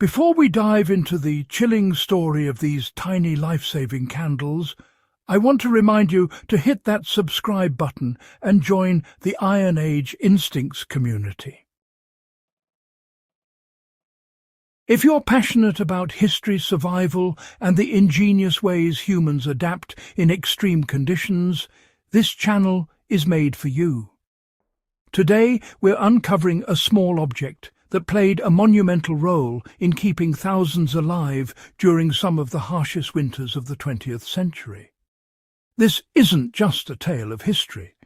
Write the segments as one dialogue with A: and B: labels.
A: Before we dive into the chilling story of these tiny life-saving candles, I want to remind you to hit that subscribe button and join the Iron Age Instincts community. If you're passionate about history, survival, and the ingenious ways humans adapt in extreme conditions, this channel is made for you. Today, we're uncovering a small object that played a monumental role in keeping thousands alive during some of the harshest winters of the 20th century. This isn't just a tale of history.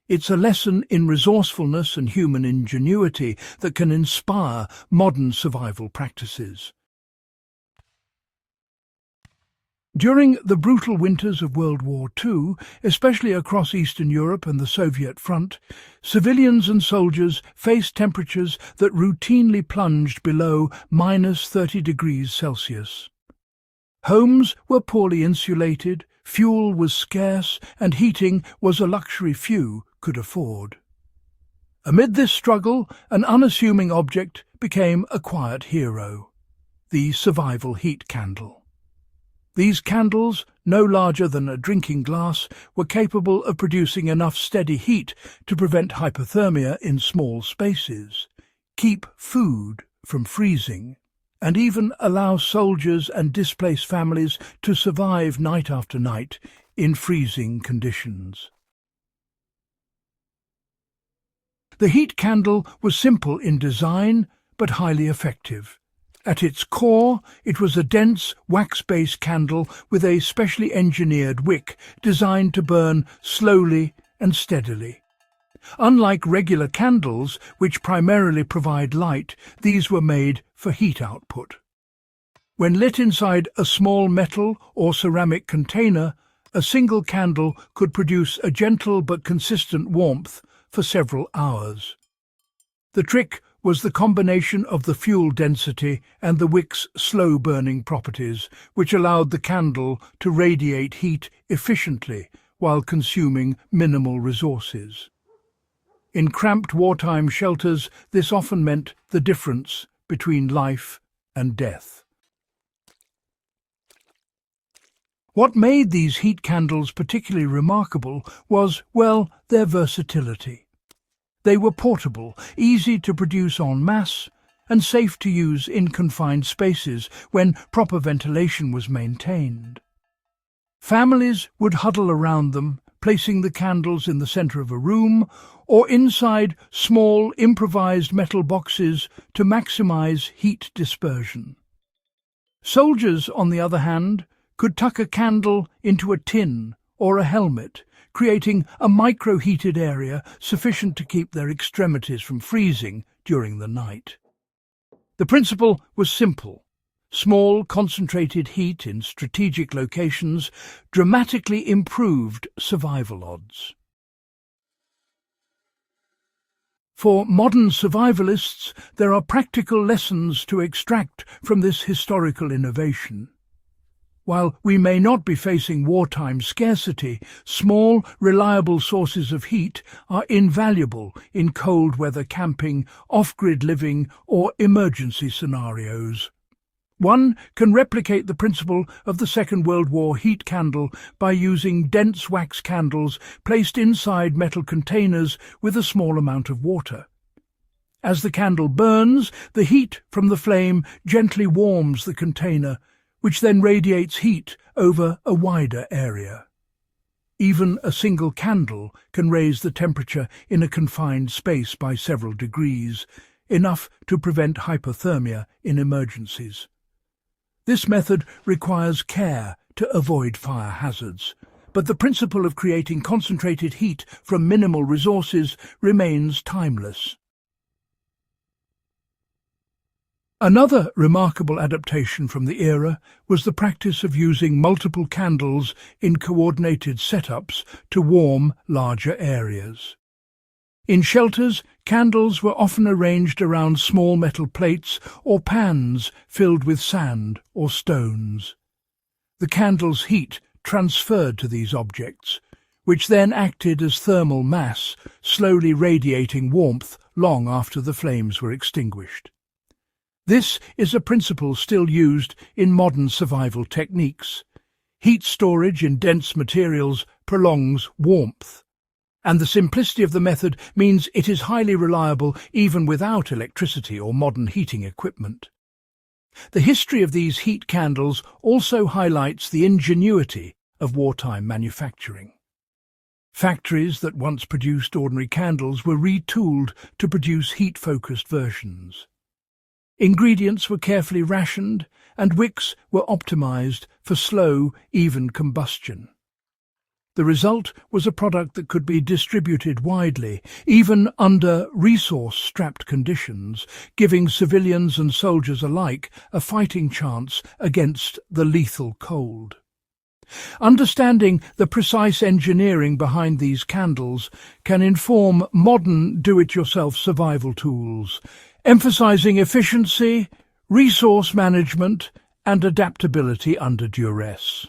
A: It's a lesson in resourcefulness and human ingenuity that can inspire modern survival practices. During the brutal winters of World War II, especially across Eastern Europe and the Soviet front, civilians and soldiers faced temperatures that routinely plunged below -30 degrees Celsius. Homes were poorly insulated, fuel was scarce, and heating was a luxury few could afford. Amid this struggle, an unassuming object became a quiet hero: the survival heat candle. These candles, no larger than a drinking glass, were capable of producing enough steady heat to prevent hypothermia in small spaces, keep food from freezing, and even allow soldiers and displaced families to survive night after night in freezing conditions. The heat candle was simple in design, but highly effective. At its core, it was a dense, wax-based candle with a specially engineered wick designed to burn slowly and steadily. Unlike regular candles, which primarily provide light, these were made for heat output. When lit inside a small metal or ceramic container, a single candle could produce a gentle but consistent warmth for several hours. The trick was the combination of the fuel density and the wick's slow-burning properties, which allowed the candle to radiate heat efficiently while consuming minimal resources. In cramped wartime shelters, this often meant the difference between life and death. What made these heat candles particularly remarkable was, well, their versatility. They were portable, easy to produce en masse, and safe to use in confined spaces when proper ventilation was maintained. Families would huddle around them, placing the candles in the center of a room or inside small improvised metal boxes to maximize heat dispersion. Soldiers, on the other hand, could tuck a candle into a tin or a helmet, creating a micro-heated area sufficient to keep their extremities from freezing during the night. The principle was simple. Small, concentrated heat in strategic locations dramatically improved survival odds. For modern survivalists, there are practical lessons to extract from this historical innovation. While we may not be facing wartime scarcity, small, reliable sources of heat are invaluable in cold-weather camping, off-grid living, or emergency scenarios. One can replicate the principle of the Second World War heat candle by using dense wax candles placed inside metal containers with a small amount of water. As the candle burns, the heat from the flame gently warms the container, which then radiates heat over a wider area. Even a single candle can raise the temperature in a confined space by several degrees, enough to prevent hypothermia in emergencies. This method requires care to avoid fire hazards, but the principle of creating concentrated heat from minimal resources remains timeless. Another remarkable adaptation from the era was the practice of using multiple candles in coordinated setups to warm larger areas. In shelters, candles were often arranged around small metal plates or pans filled with sand or stones. The candle's heat transferred to these objects, which then acted as thermal mass, slowly radiating warmth long after the flames were extinguished. This is a principle still used in modern survival techniques. Heat storage in dense materials prolongs warmth, and the simplicity of the method means it is highly reliable even without electricity or modern heating equipment. The history of these heat candles also highlights the ingenuity of wartime manufacturing. Factories that once produced ordinary candles were retooled to produce heat-focused versions. Ingredients were carefully rationed, and wicks were optimized for slow, even combustion. The result was a product that could be distributed widely, even under resource-strapped conditions, giving civilians and soldiers alike a fighting chance against the lethal cold. Understanding the precise engineering behind these candles can inform modern do-it-yourself survival tools, emphasizing efficiency, resource management, and adaptability under duress.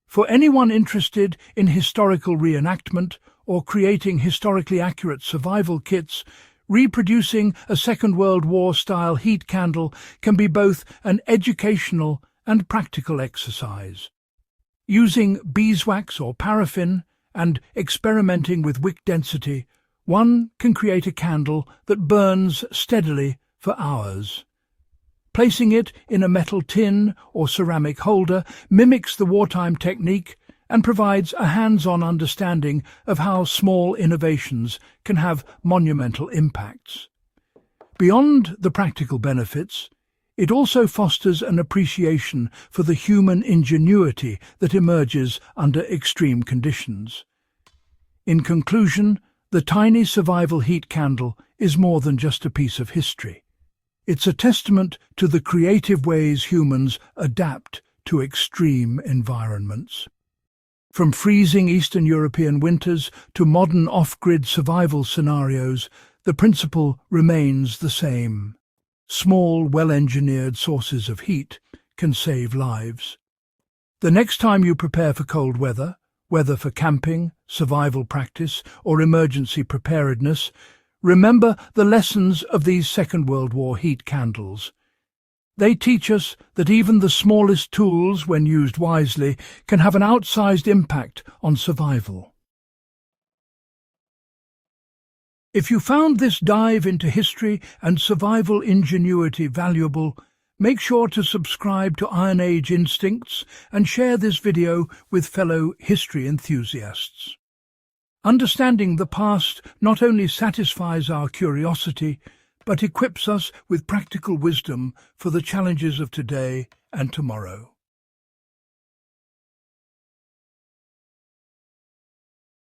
A: For anyone interested in historical reenactment or creating historically accurate survival kits, reproducing a Second World War-style heat candle can be both an educational and practical exercise. Using beeswax or paraffin and experimenting with wick density, one can create a candle that burns steadily for hours. Placing it in a metal tin or ceramic holder mimics the wartime technique and provides a hands-on understanding of how small innovations can have monumental impacts. Beyond the practical benefits, it also fosters an appreciation for the human ingenuity that emerges under extreme conditions. In conclusion, the tiny survival heat candle is more than just a piece of history. It's a testament to the creative ways humans adapt to extreme environments. From freezing Eastern European winters to modern off-grid survival scenarios, the principle remains the same. Small, well-engineered sources of heat can save lives. The next time you prepare for cold weather, whether for camping, survival practice, or emergency preparedness, remember the lessons of these Second World War heat candles. They teach us that even the smallest tools, when used wisely, can have an outsized impact on survival. If you found this dive into history and survival ingenuity valuable, make sure to subscribe to Iron Age Instincts and share this video with fellow history enthusiasts. Understanding the past not only satisfies our curiosity, but equips us with practical wisdom for the challenges of today and tomorrow.